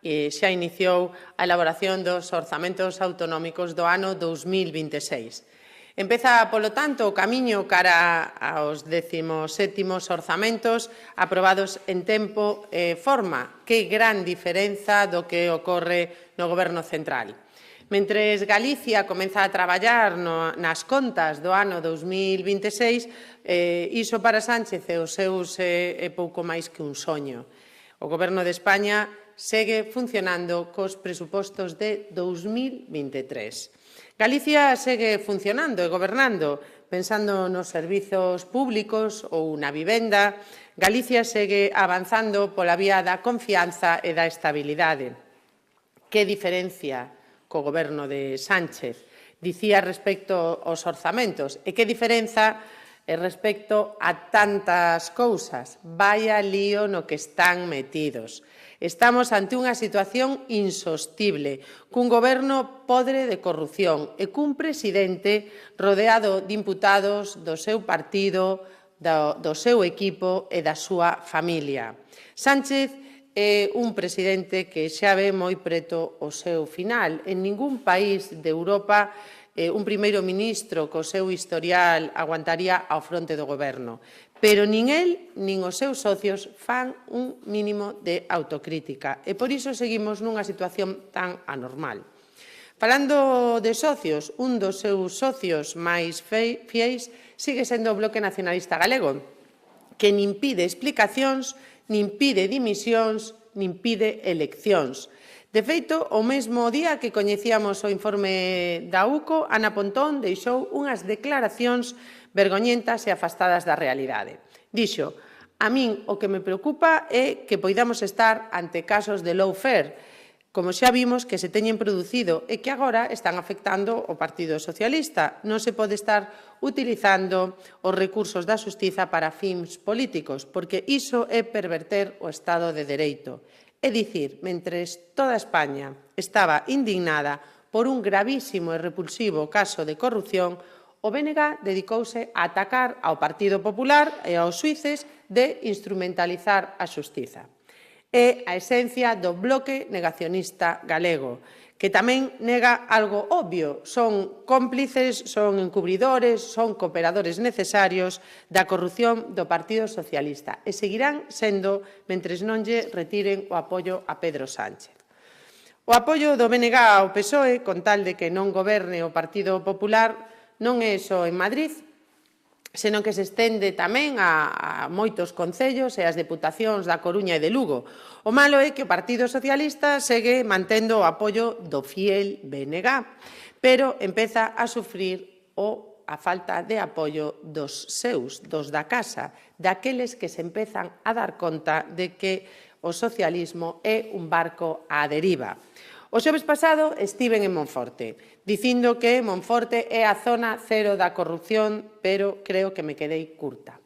xa iniciou a elaboración dos orzamentos autonómicos do ano 2026. Empeza, polo tanto, o camiño cara aos 17º orzamentos aprobados en tempo e forma. Que gran diferenza do que ocorre no Goberno central. Mentres Galicia comeza a traballar nas contas do ano 2026, iso para Sánchez e os seus é pouco máis que un soño. O Goberno de España segue funcionando cos presupostos de 2023. Galicia segue funcionando e gobernando, pensando nos servizos públicos ou na vivenda. Galicia segue avanzando pola vía da confianza e da estabilidade. Que diferencia co goberno de Sánchez? Dicía respecto aos orzamentos. E que diferenza respecto a tantas cousas? Vaya lío no que están metidos. Estamos ante unha situación insostible, cun goberno podre de corrupción e cun presidente rodeado de imputados do seu partido, do seu equipo e da súa familia. Sánchez é un presidente que xa ve moi preto o seu final. En ningún país de Europa un primeiro ministro co seu historial aguantaría ao fronte do goberno. Pero nin el nin os seus socios fan un mínimo de autocrítica e por iso seguimos nunha situación tan anormal. Falando de socios, un dos seus socios máis fiéis sigue sendo o Bloque Nacionalista Galego, que nin pide explicacións, nin pide dimisións, nin pide eleccións. De feito, o mesmo día que coñecíamos o informe da UCO, Ana Pontón deixou unhas declaracións vergoñentas e afastadas da realidade. Dixo: a min o que me preocupa é que poidamos estar ante casos de lawfare, como xa vimos que se teñen producido e que agora están afectando o Partido Socialista. Non se pode estar utilizando os recursos da xustiza para fins políticos, porque iso é perverter o Estado de Dereito. É dicir, mentres toda España estaba indignada por un gravísimo e repulsivo caso de corrupción, o BNG dedicouse a atacar ao Partido Popular e aos xuíces de instrumentalizar a xustiza. É a esencia do Bloque Negacionista Galego, que tamén nega algo obvio. Son cómplices, son encubridores, son cooperadores necesarios da corrupción do Partido Socialista e seguirán sendo mentres non lle retiren o apoio a Pedro Sánchez. O apoio do BNG ao PSOE, con tal de que non goberne o Partido Popular, non é só en Madrid, senón que se estende tamén a moitos concellos e as deputacións da Coruña e de Lugo. O malo é que o Partido Socialista segue mantendo o apoio do fiel BNG, pero empeza a sufrir a falta de apoio dos seus, dos da casa, daqueles que se empezan a dar conta de que o socialismo é un barco á deriva. O xoves pasado estiven en Monforte, dicindo que Monforte é a zona cero da corrupción, pero creo que me quedei curta.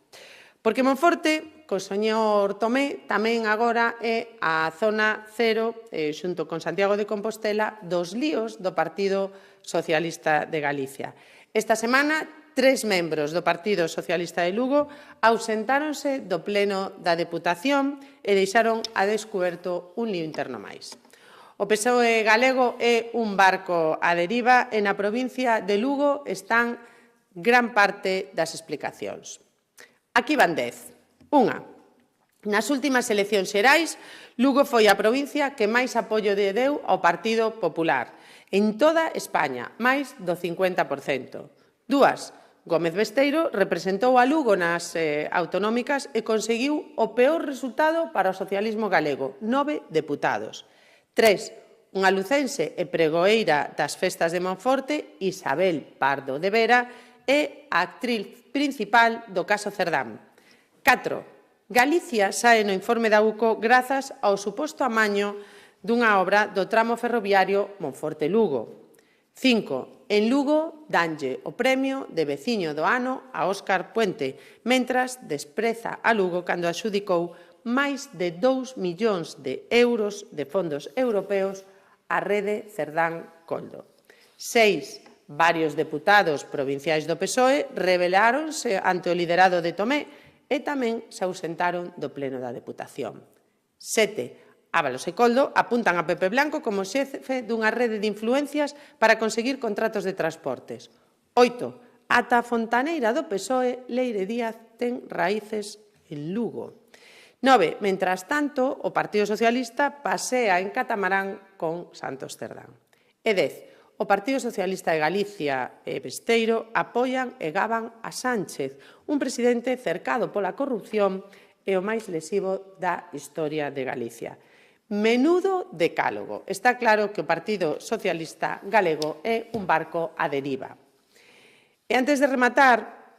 Porque Monforte, co señor Tomé, tamén agora é a zona cero, xunto con Santiago de Compostela, dos líos do Partido Socialista de Galicia. Esta semana, 3 membros do Partido Socialista de Lugo ausentáronse do pleno da Deputación e deixaron a descuberto un lío interno máis. O PSOE galego é un barco á deriva e na provincia de Lugo están gran parte das explicacións. Aquí van 10. Unha. Nas últimas eleccións xerais, Lugo foi a provincia que máis apoio deu ao Partido Popular. En toda España, máis do 50%. Dúas. Gómez Besteiro representou a Lugo nas autonómicas e conseguiu o peor resultado para o socialismo galego, 9 deputados. 3. Unha lucense e pregoeira das festas de Monforte, Isabel Pardo de Vera, é a actriz principal do caso Cerdán. 4. Galicia sae no informe da UCO grazas ao suposto amaño dunha obra do tramo ferroviario Monforte-Lugo. 5. En Lugo danlle o premio de veciño do ano a Óscar Puente, mentras despreza a Lugo cando adxudicou máis de 2 millóns de euros de fondos europeos á rede Cerdán-Coldo. 6. Varios deputados provinciais do PSOE rebeláronse ante o liderado de Tomé e tamén se ausentaron do pleno da Deputación. 7. Ábalos e Coldo apuntan a Pepe Blanco como xefe dunha rede de influencias para conseguir contratos de transportes. 8. Ata a fontaneira do PSOE, Leire Díaz ten raíces en Lugo. 9. Mentras tanto, o Partido Socialista pasea en catamarán con Santos Cerdán. E 10. O Partido Socialista de Galicia e Besteiro apoian e gaban a Sánchez, un presidente cercado pola corrupción e o máis lesivo da historia de Galicia. Menudo decálogo. Está claro que o Partido Socialista Galego é un barco á deriva. E antes de rematar,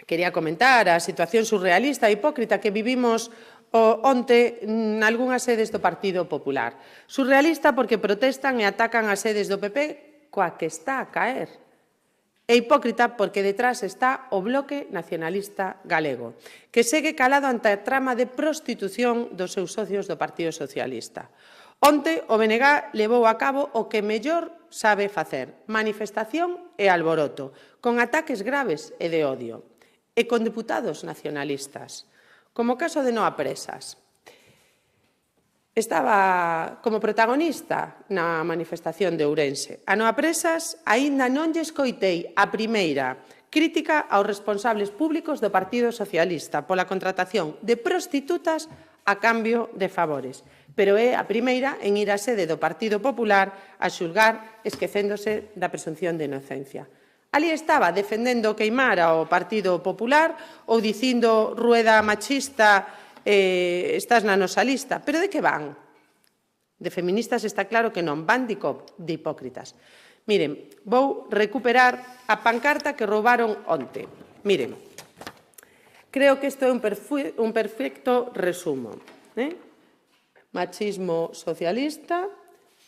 quería comentar a situación surrealista e hipócrita que vivimos onte nalgunhas sedes do Partido Popular. Surrealista porque protestan e atacan as sedes do PP coa que está a caer. E hipócrita porque detrás está o Bloque Nacionalista Galego, que segue calado ante a trama de prostitución dos seus socios do Partido Socialista. Onte, o BNG levou a cabo o que mellor sabe facer, manifestación e alboroto, con ataques graves e de odio, e con deputados nacionalistas, como o caso de Noa Presas. Estaba como protagonista na manifestación de Ourense. A Noa Presas aínda non lle escoitei a primeira crítica aos responsables públicos do Partido Socialista pola contratación de prostitutas a cambio de favores. Pero é a primeira en ir á sede do Partido Popular a xulgar esquecéndose da presunción de inocencia. Ali estaba defendendo queimar ao Partido Popular ou dicindo rueda machista estás na nosa lista. Pero de que van? De feministas está claro que non, van de hipócritas. Miren, vou recuperar a pancarta que roubaron onte. Miren, creo que isto é un perfecto resumo. Machismo socialista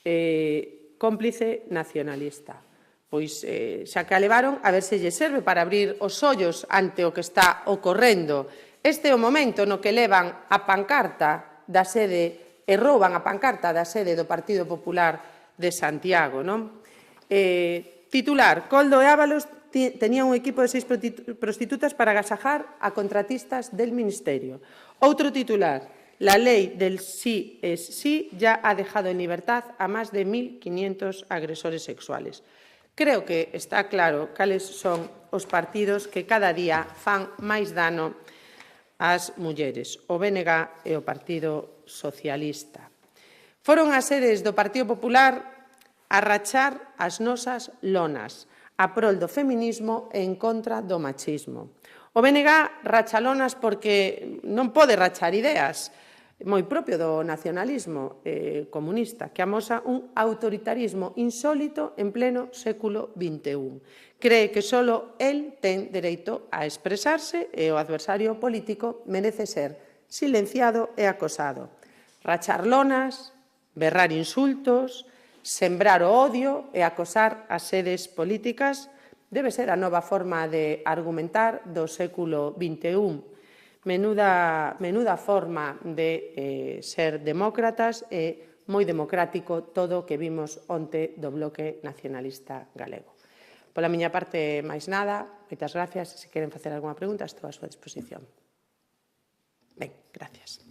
e cómplice nacionalista. Pois xa que a levaron, a ver se lle serve para abrir os ollos ante o que está ocorrendo. Este é o momento no que levan a pancarta da sede e rouban a pancarta da sede do Partido Popular de Santiago. Titular: Coldo e Ábalos tenían un equipo de 6 prostitutas para agasajar a contratistas del Ministerio. Outro titular: la ley del sí es sí ya ha dejado en libertad a más de 1.500 agresores sexuales. Creo que está claro cales son os partidos que cada día fan máis dano ás mulleres, o BNG e o Partido Socialista. Foron as sedes do Partido Popular a rachar as nosas lonas, a prol do feminismo e en contra do machismo. O BNG racha lonas porque non pode rachar ideas, moi propio do nacionalismo comunista, que amosa un autoritarismo insólito en pleno século XXI. Cree que só el ten dereito a expresarse e o adversario político merece ser silenciado e acosado. Rachar lonas, berrar insultos, sembrar o odio e acosar as sedes políticas debe ser a nova forma de argumentar do século XXI. Menuda forma de ser demócratas e moi democrático todo o que vimos onte do Bloque Nacionalista Galego. Pola miña parte, máis nada. Moitas gracias. Se queren facer algunha pregunta, estou á súa disposición. Ben, gracias.